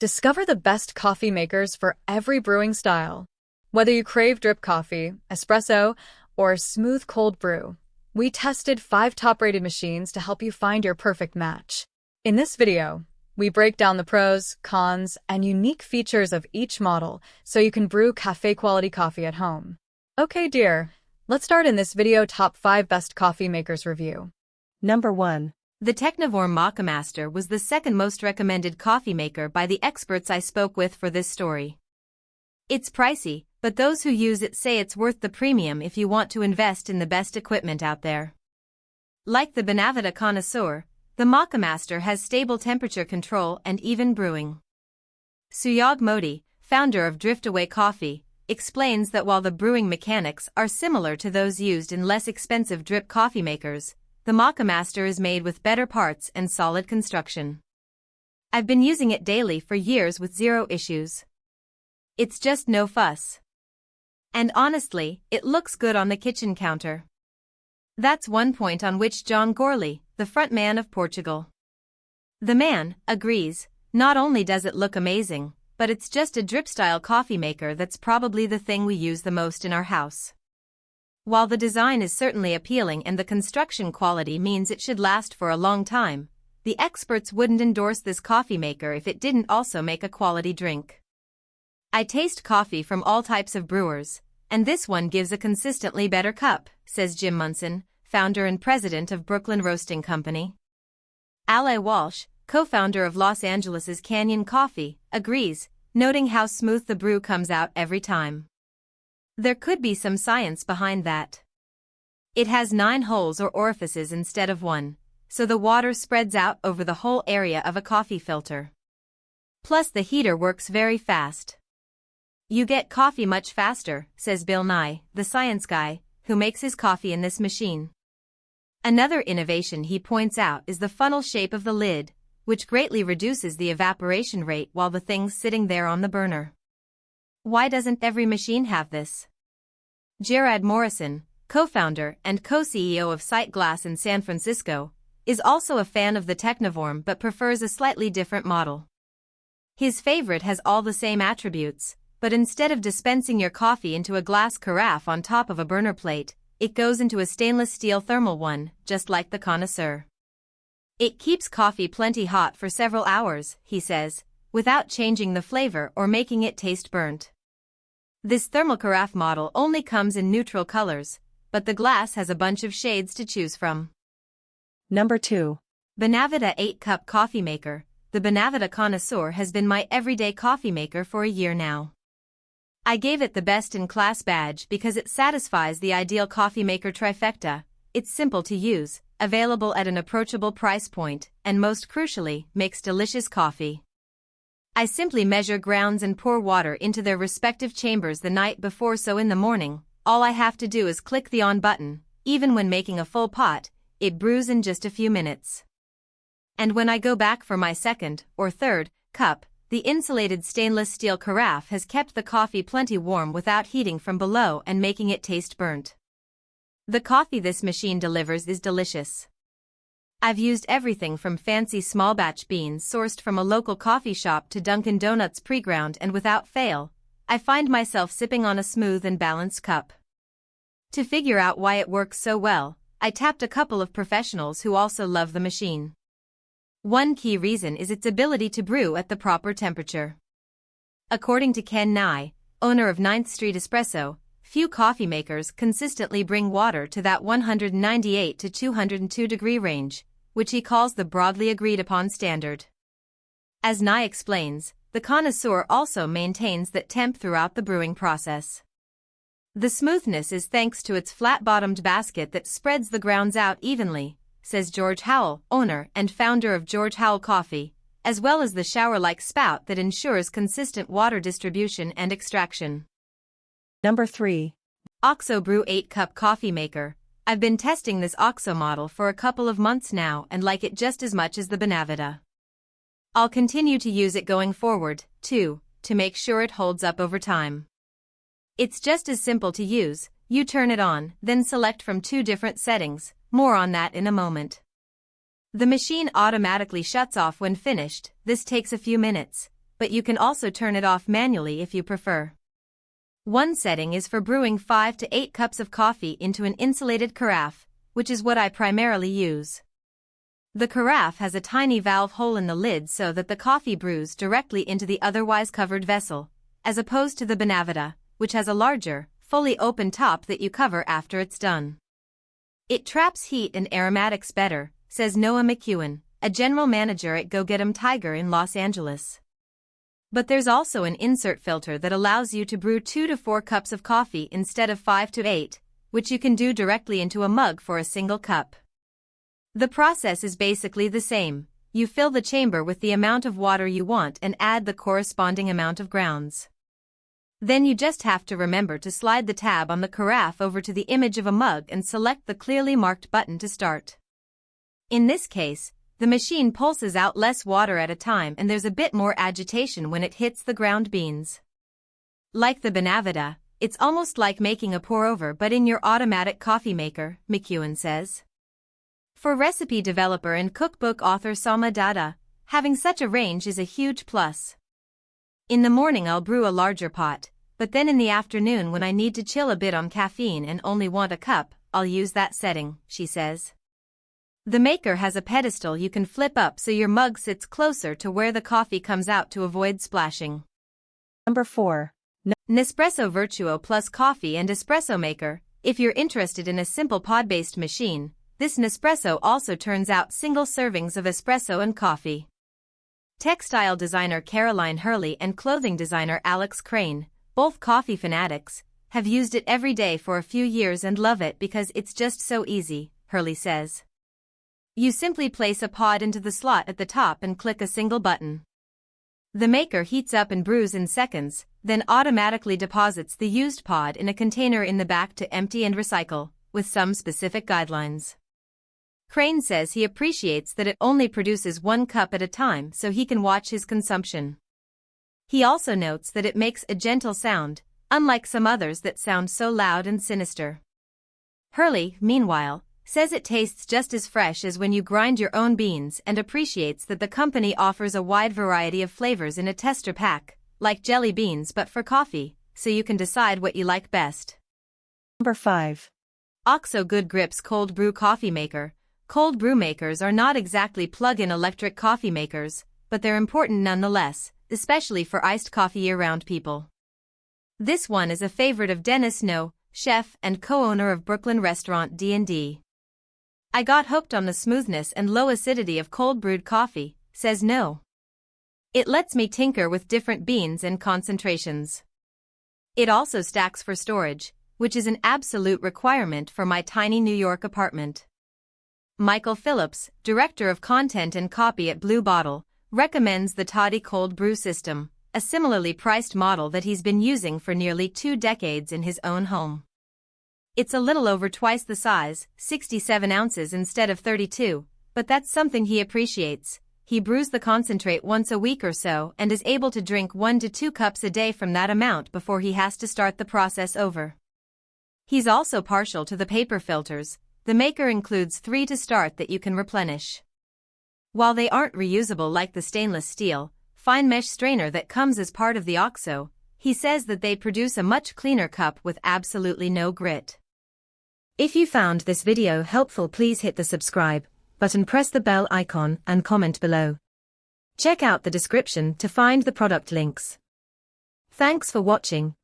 Discover the best coffee makers for every brewing style. Whether you crave drip coffee, espresso, or smooth cold brew, we tested 5 top-rated machines to help you find your perfect match. In this video, we break down the pros, cons, and unique features of each model so you can brew cafe-quality coffee at home. Okay, dear, let's start in this video top 5 best coffee makers review. Number 1. The Technivorm Moccamaster was the second most recommended coffee maker by the experts I spoke with for this story. It's pricey, but those who use it say it's worth the premium if you want to invest in the best equipment out there. Like the Bonavita connoisseur, the Moccamaster has stable temperature control and even brewing. Suyog Modi, founder of Driftaway Coffee, explains that while the brewing mechanics are similar to those used in less expensive drip coffee makers, the Moccamaster is made with better parts and solid construction. I've been using it daily for years with zero issues. It's just no fuss. And honestly, it looks good on the kitchen counter. That's one point on which John Gourley, the frontman of Portugal. The man, agrees. Not only does it look amazing, but it's just a drip-style coffee maker that's probably the thing we use the most in our house. While the design is certainly appealing and the construction quality means it should last for a long time, the experts wouldn't endorse this coffee maker if it didn't also make a quality drink. I taste coffee from all types of brewers, and this one gives a consistently better cup, says Jim Munson, founder and president of Brooklyn Roasting Company. Ali Walsh, co-founder of Los Angeles' Canyon Coffee, agrees, noting how smooth the brew comes out every time. There could be some science behind that. It has 9 holes or orifices instead of 1, so the water spreads out over the whole area of a coffee filter. Plus the heater works very fast. You get coffee much faster, says Bill Nye, the science guy, who makes his coffee in this machine. Another innovation he points out is the funnel shape of the lid, which greatly reduces the evaporation rate while the thing's sitting there on the burner. Why doesn't every machine have this? Gerard Morrison, co-founder and co-CEO of Sight Glass in San Francisco, is also a fan of the Technivorm but prefers a slightly different model. His favorite has all the same attributes, but instead of dispensing your coffee into a glass carafe on top of a burner plate, it goes into a stainless steel thermal one, just like the connoisseur. It keeps coffee plenty hot for several hours, he says, without changing the flavor or making it taste burnt. This thermal carafe model only comes in neutral colors, but the glass has a bunch of shades to choose from. Number 2. Bonavita 8-cup coffee maker. The Bonavita connoisseur has been my everyday coffee maker for a year now. I gave it the Best in Class badge because it satisfies the ideal coffee maker trifecta. It's simple to use, available at an approachable price point, and most crucially, makes delicious coffee. I simply measure grounds and pour water into their respective chambers the night before, so in the morning, all I have to do is click the on button. Even when making a full pot, it brews in just a few minutes. And when I go back for my second or third cup, the insulated stainless steel carafe has kept the coffee plenty warm without heating from below and making it taste burnt. The coffee this machine delivers is delicious. I've used everything from fancy small batch beans sourced from a local coffee shop to Dunkin' Donuts pre-ground, and without fail, I find myself sipping on a smooth and balanced cup. To figure out why it works so well, I tapped a couple of professionals who also love the machine. One key reason is its ability to brew at the proper temperature. According to Ken Nye, owner of 9th Street Espresso, few coffee makers consistently bring water to that 198 to 202 degree range, which he calls the broadly agreed upon standard. As Nye explains, the connoisseur also maintains that temp throughout the brewing process. The smoothness is thanks to its flat-bottomed basket that spreads the grounds out evenly, says George Howell, owner and founder of George Howell Coffee, as well as the shower-like spout that ensures consistent water distribution and extraction. Number 3. OXO Brew 8-cup coffee maker. I've been testing this OXO model for a couple of months now and like it just as much as the Bonavita. I'll continue to use it going forward, too, to make sure it holds up over time. It's just as simple to use. You turn it on, then select from 2 different settings, more on that in a moment. The machine automatically shuts off when finished. This takes a few minutes, but you can also turn it off manually if you prefer. One setting is for brewing 5 to 8 cups of coffee into an insulated carafe, which is what I primarily use. The carafe has a tiny valve hole in the lid so that the coffee brews directly into the otherwise covered vessel, as opposed to the Bonavita, which has a larger, fully open top that you cover after it's done. It traps heat and aromatics better, says Noah McEwen, a general manager at Go Get 'em Tiger in Los Angeles. But there's also an insert filter that allows you to brew 2 to 4 cups of coffee instead of 5 to 8, which you can do directly into a mug for a single cup. The process is basically the same. You fill the chamber with the amount of water you want and add the corresponding amount of grounds. Then you just have to remember to slide the tab on the carafe over to the image of a mug and select the clearly marked button to start. In this case, the machine pulses out less water at a time and there's a bit more agitation when it hits the ground beans. Like the Bonavita, it's almost like making a pour-over but in your automatic coffee maker, McEwen says. For recipe developer and cookbook author Salma Dada, having such a range is a huge plus. In the morning I'll brew a larger pot, but then in the afternoon when I need to chill a bit on caffeine and only want a cup, I'll use that setting, she says. The maker has a pedestal you can flip up so your mug sits closer to where the coffee comes out to avoid splashing. Number 4. Nespresso Vertuo Plus Coffee and Espresso Maker. If you're interested in a simple pod-based machine, this Nespresso also turns out single servings of espresso and coffee. Textile designer Caroline Hurley and clothing designer Alex Crane, both coffee fanatics, have used it every day for a few years and love it because it's just so easy, Hurley says. You simply place a pod into the slot at the top and click a single button. The maker heats up and brews in seconds, then automatically deposits the used pod in a container in the back to empty and recycle, with some specific guidelines. Crane says he appreciates that it only produces 1 cup at a time so he can watch his consumption. He also notes that it makes a gentle sound, unlike some others that sound so loud and sinister. Hurley, meanwhile, says it tastes just as fresh as when you grind your own beans and appreciates that the company offers a wide variety of flavors in a tester pack, like jelly beans but for coffee, so you can decide what you like best. Number 5. OXO Good Grips Cold Brew Coffee Maker. Cold brew makers are not exactly plug-in electric coffee makers, but they're important nonetheless, especially for iced coffee year-round people. This one is a favorite of Dennis No, chef and co-owner of Brooklyn restaurant D&D. I got hooked on the smoothness and low acidity of cold brewed coffee, says No. It lets me tinker with different beans and concentrations. It also stacks for storage, which is an absolute requirement for my tiny New York apartment. Michael Phillips, Director of Content and Copy at Blue Bottle, recommends the Toddy Cold Brew System, a similarly priced model that he's been using for nearly 2 decades in his own home. It's a little over twice the size, 67 ounces instead of 32, but that's something he appreciates. He brews the concentrate once a week or so and is able to drink 1 to 2 cups a day from that amount before he has to start the process over. He's also partial to the paper filters. The maker includes 3 to start that you can replenish. While they aren't reusable like the stainless steel, fine mesh strainer that comes as part of the OXO, he says that they produce a much cleaner cup with absolutely no grit. If you found this video helpful, please hit the subscribe button, press the bell icon and comment below. Check out the description to find the product links. Thanks for watching.